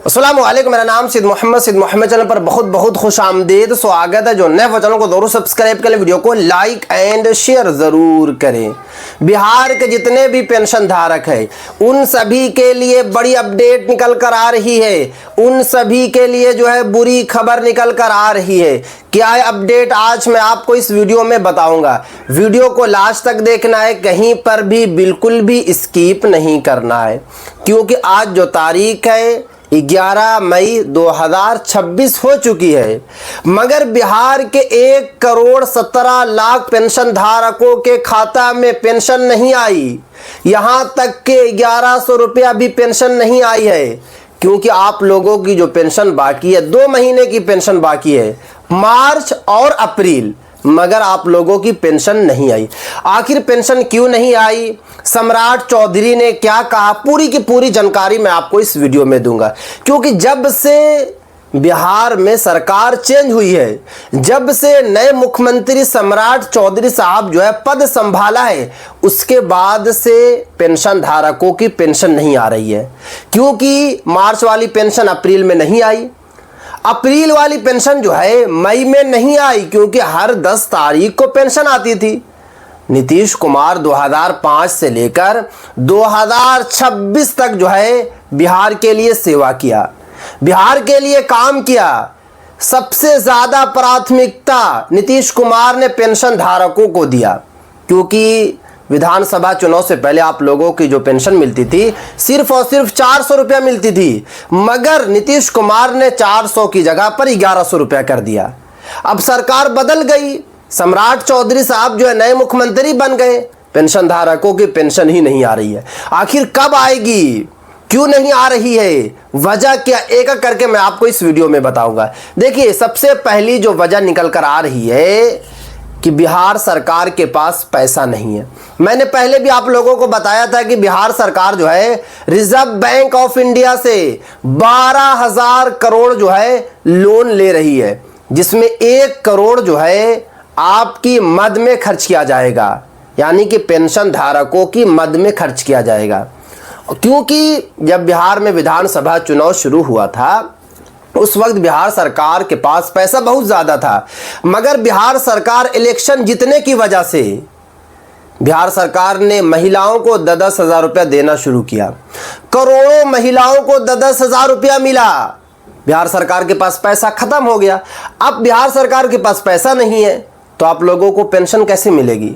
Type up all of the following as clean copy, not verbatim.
अस्सलाम वालेकुम, मेरा नाम सिद्ध मोहम्मद चैनल पर बहुत बहुत खुश आमदीद स्वागत है। जो नए चैनल को जरूर सब्सक्राइब करें, वीडियो को लाइक एंड शेयर ज़रूर करें। बिहार के जितने भी पेंशन धारक हैं उन सभी के लिए बड़ी अपडेट निकल कर आ रही है, उन सभी के लिए जो है बुरी खबर निकल कर आ रही है। क्या है अपडेट, आज मैं आपको इस वीडियो में बताऊंगा। वीडियो को लास्ट तक देखना है, कहीं पर भी बिल्कुल भी स्किप नहीं करना है, क्योंकि आज जो तारीख है 11 मई 2026 हो चुकी है, मगर बिहार के 1,17,00,000 पेंशन धारकों के खाता में पेंशन नहीं आई। यहां तक के 1100 रुपया भी पेंशन नहीं आई है, क्योंकि आप लोगों की जो पेंशन बाकी है 2 महीने की पेंशन बाकी है, मार्च और अप्रैल, मगर आप लोगों की पेंशन नहीं आई। आखिर पेंशन क्यों नहीं आई, सम्राट चौधरी ने क्या कहा, पूरी की पूरी जानकारी मैं आपको इस वीडियो में दूंगा। क्योंकि जब से बिहार में सरकार चेंज हुई है, जब से नए मुख्यमंत्री सम्राट चौधरी साहब जो है पद संभाला है, उसके बाद से पेंशन धारकों की पेंशन नहीं आ रही है। क्योंकि मार्च वाली पेंशन अप्रैल में नहीं आई, अप्रैल वाली पेंशन जो है मई में नहीं आई, क्योंकि हर 10 तारीख को पेंशन आती थी। नीतीश कुमार 2005 से लेकर 2026 तक जो है बिहार के लिए सेवा किया, बिहार के लिए काम किया। सबसे ज्यादा प्राथमिकता नीतीश कुमार ने पेंशन धारकों को दिया, क्योंकि विधानसभा चुनाव से पहले आप लोगों की जो पेंशन मिलती थी सिर्फ और सिर्फ 400 रुपया मिलती थी, मगर नीतीश कुमार ने 400 की जगह पर 1100 रुपया कर दिया। अब सरकार बदल गई, सम्राट चौधरी साहब जो है नए मुख्यमंत्री बन गए, पेंशन धारकों की पेंशन ही नहीं आ रही है। आखिर कब आएगी, क्यों नहीं आ रही है, वजह क्या, एक एक करके मैं आपको इस वीडियो में बताऊंगा। देखिए, सबसे पहली जो वजह निकल कर आ रही है कि बिहार सरकार के पास पैसा नहीं है। मैंने पहले भी आप लोगों को बताया था कि बिहार सरकार जो है रिजर्व बैंक ऑफ इंडिया से 12,000 करोड़ जो है लोन ले रही है, जिसमें 1 करोड़ जो है आपकी मद में खर्च किया जाएगा, यानी कि पेंशन धारकों की मद में खर्च किया जाएगा। क्योंकि जब बिहार में विधानसभा चुनाव शुरू हुआ था उस वक्त बिहार सरकार के पास पैसा बहुत ज्यादा था, मगर बिहार सरकार इलेक्शन जीतने की वजह से बिहार सरकार ने महिलाओं को 10,000 रुपया देना शुरू किया। करोड़ों महिलाओं को 10,000 रुपया मिला। बिहार सरकार के पास पैसा खत्म हो गया। अब बिहार सरकार के पास पैसा नहीं है तो आप लोगों को पेंशन कैसे मिलेगी?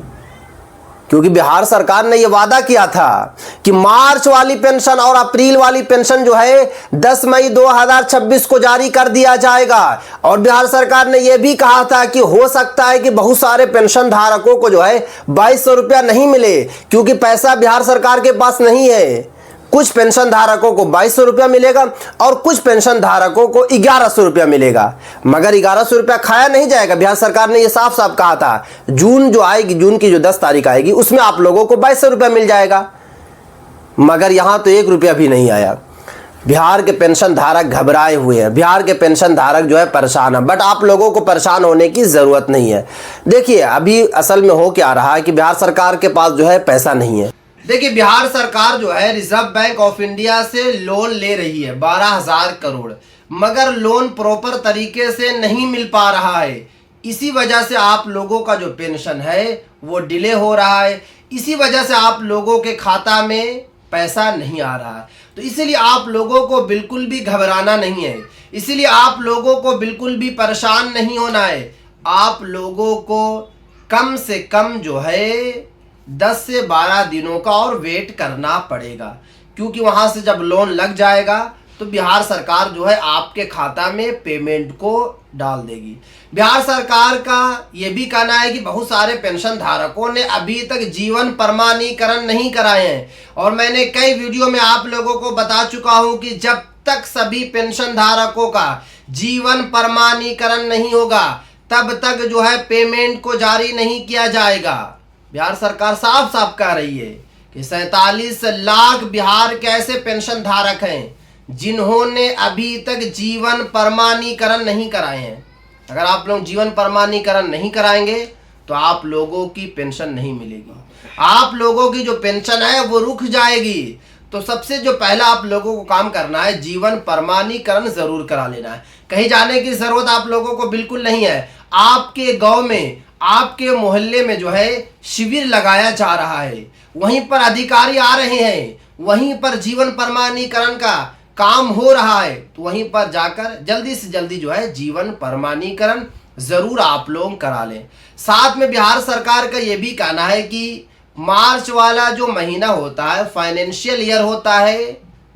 क्योंकि बिहार सरकार ने यह वादा किया था कि मार्च वाली पेंशन और अप्रैल वाली पेंशन जो है 10 मई 2026 को जारी कर दिया जाएगा। और बिहार सरकार ने यह भी कहा था कि हो सकता है कि बहुत सारे पेंशन धारकों को जो है 2200 रुपया नहीं मिले, क्योंकि पैसा बिहार सरकार के पास नहीं है। कुछ पेंशन धारकों को 2200 रुपया मिलेगा और कुछ पेंशन धारकों को 1100 रुपया मिलेगा, मगर 1100 रुपया खाया नहीं जाएगा। बिहार सरकार ने यह साफ साफ कहा था जून जो आएगी, जून की जो 10 तारीख आएगी, उसमें आप लोगों को 2200 रुपया मिल जाएगा, मगर यहां तो 1 रुपया भी नहीं आया। बिहार के पेंशन धारक घबराए हुए हैं, बिहार के पेंशन धारक जो है परेशान है। बट आप लोगों को परेशान होने की जरूरत नहीं है। देखिए, अभी असल में हो क्या रहा है कि बिहार सरकार के पास जो है पैसा नहीं है। देखिए, बिहार सरकार जो है रिजर्व बैंक ऑफ इंडिया से लोन ले रही है 12,000 करोड़, मगर लोन प्रॉपर तरीके से नहीं मिल पा रहा है। इसी वजह से आप लोगों का जो पेंशन है वो डिले हो रहा है, इसी वजह से आप लोगों के खाता में पैसा नहीं आ रहा है। तो इसीलिए आप लोगों को बिल्कुल भी घबराना नहीं है, इसीलिए आप लोगों को बिल्कुल भी परेशान नहीं होना है। आप लोगों को कम से कम जो है 10 से 12 दिनों का और वेट करना पड़ेगा, क्योंकि वहां से जब लोन लग जाएगा तो बिहार सरकार जो है आपके खाता में पेमेंट को डाल देगी। बिहार सरकार का यह भी कहना है कि बहुत सारे पेंशन धारकों ने अभी तक जीवन प्रमाणीकरण नहीं कराए हैं, और मैंने कई वीडियो में आप लोगों को बता चुका हूं कि जब तक सभी पेंशन धारकों का जीवन प्रमाणीकरण नहीं होगा तब तक जो है पेमेंट को जारी नहीं किया जाएगा। बिहार सरकार साफ साफ कह रही है कि 47 लाख बिहार के ऐसे पेंशन धारक हैं जिन्होंने अभी तक जीवन प्रमाणीकरण नहीं कराए हैं। अगर आप लोग जीवन प्रमाणीकरण नहीं कराएंगे तो आप लोगों की पेंशन नहीं मिलेगी, आप लोगों की जो पेंशन है वो रुक जाएगी। तो सबसे जो पहला आप लोगों को काम करना है, जीवन प्रमाणीकरण जरूर करा लेना है। कहीं जाने की जरूरत आप लोगों को बिल्कुल नहीं है। आपके गांव में, आपके मोहल्ले में जो है शिविर लगाया जा रहा है, वहीं पर अधिकारी आ रहे हैं, वहीं पर जीवन प्रमाणीकरण का काम हो रहा है, तो वहीं पर जाकर जल्दी से जल्दी जो है जीवन प्रमाणीकरण जरूर आप लोग करा लें। साथ में बिहार सरकार का ये भी कहना है कि मार्च वाला जो महीना होता है फाइनेंशियल ईयर होता है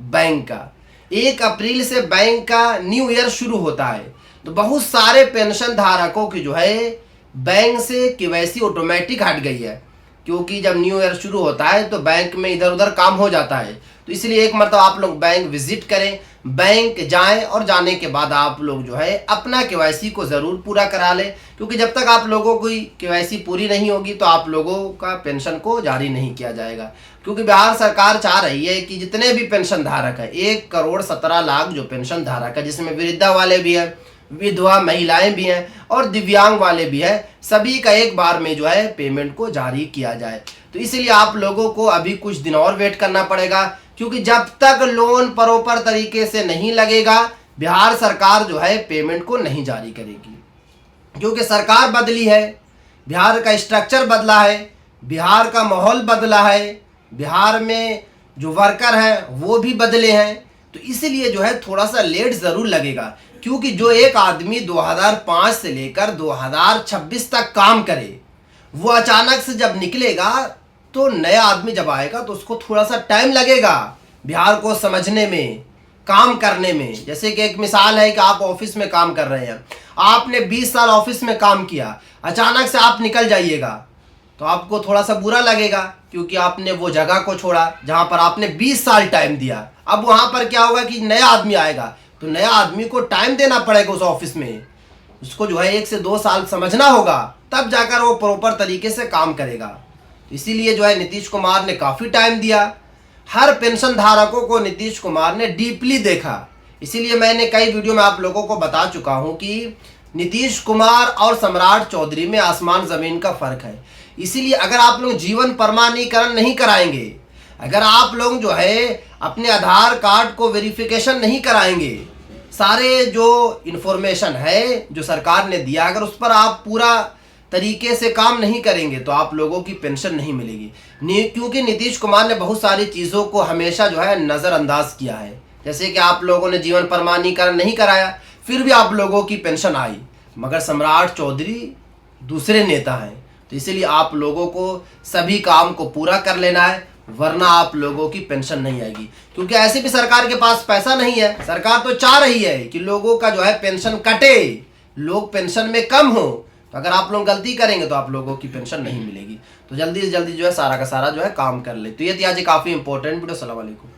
बैंक का, 1 अप्रैल से बैंक का न्यू ईयर शुरू होता है, तो बहुत सारे पेंशन धारकों की जो है बैंक से केवाईसी ऑटोमेटिक हट गई है, क्योंकि जब न्यू ईयर शुरू होता है तो बैंक में इधर उधर काम हो जाता है। तो इसलिए एक मरतबा आप लोग बैंक विजिट करें, बैंक जाएं और जाने के बाद आप लोग जो है अपना केवाईसी को ज़रूर पूरा करा लें, क्योंकि जब तक आप लोगों की केवाईसी पूरी नहीं होगी तो आप लोगों का पेंशन को जारी नहीं किया जाएगा। क्योंकि बिहार सरकार चाह रही है कि जितने भी पेंशन धारक है, 1,17,00,000 जो पेंशन धारक है, जिसमें वृद्धा वाले भी हैं, विधवा महिलाएं भी हैं और दिव्यांग वाले भी हैं, सभी का एक बार में जो है पेमेंट को जारी किया जाए। तो इसलिए आप लोगों को अभी कुछ दिन और वेट करना पड़ेगा, क्योंकि जब तक लोन प्रॉपर तरीके से नहीं लगेगा बिहार सरकार जो है पेमेंट को नहीं जारी करेगी। क्योंकि सरकार बदली है, बिहार का स्ट्रक्चर बदला है, बिहार का माहौल बदला है, बिहार में जो वर्कर हैं वो भी बदले हैं, तो इसलिए जो है थोड़ा सा लेट ज़रूर लगेगा। क्योंकि जो एक आदमी 2005 से लेकर 2026 तक काम करे, वो अचानक से जब निकलेगा तो नया आदमी जब आएगा तो उसको थोड़ा सा टाइम लगेगा बिहार को समझने में, काम करने में। जैसे कि एक मिसाल है कि आप ऑफिस में काम कर रहे हैं, आपने 20 साल ऑफिस में काम किया, अचानक से आप निकल जाइएगा तो आपको थोड़ा सा बुरा लगेगा, क्योंकि आपने वो जगह को छोड़ा जहां पर आपने 20 साल टाइम दिया। अब वहां पर क्या होगा कि नया आदमी आएगा तो नया आदमी को टाइम देना पड़ेगा उस ऑफिस में, उसको जो है 1 से 2 साल समझना होगा, तब जाकर वो प्रॉपर तरीके से काम करेगा। तो इसीलिए जो है नीतीश कुमार ने काफ़ी टाइम दिया, हर पेंशन धारकों को नीतीश कुमार ने डीपली देखा। इसीलिए मैंने कई वीडियो में आप लोगों को बता चुका हूं कि नीतीश कुमार और सम्राट चौधरी में आसमान ज़मीन का फ़र्क है। इसीलिए अगर आप लोग जीवन प्रमाणीकरण नहीं कराएंगे, अगर आप लोग जो है अपने आधार कार्ड को वेरिफिकेशन नहीं कराएंगे, सारे जो इन्फॉर्मेशन है जो सरकार ने दिया, अगर उस पर आप पूरा तरीके से काम नहीं करेंगे तो आप लोगों की पेंशन नहीं मिलेगी। क्योंकि नीतीश कुमार ने बहुत सारी चीज़ों को हमेशा जो है नज़रअंदाज किया है। जैसे कि आप लोगों ने जीवन प्रमाणीकरण नहीं कराया, फिर भी आप लोगों की पेंशन आई, मगर सम्राट चौधरी दूसरे नेता हैं। तो इसीलिए आप लोगों को सभी काम को पूरा कर लेना है, वरना आप लोगों की पेंशन नहीं आएगी। क्योंकि ऐसे भी सरकार के पास पैसा नहीं है, सरकार तो चाह रही है कि लोगों का जो है पेंशन कटे, लोग पेंशन में कम हो। तो अगर आप लोग गलती करेंगे तो आप लोगों की पेंशन नहीं मिलेगी। तो जल्दी से जल्दी जो है सारा का सारा जो है काम कर ले। तो ये थी आज काफ़ी इंपॉर्टेंट वीडियो। अस्सलाम वालेकुम।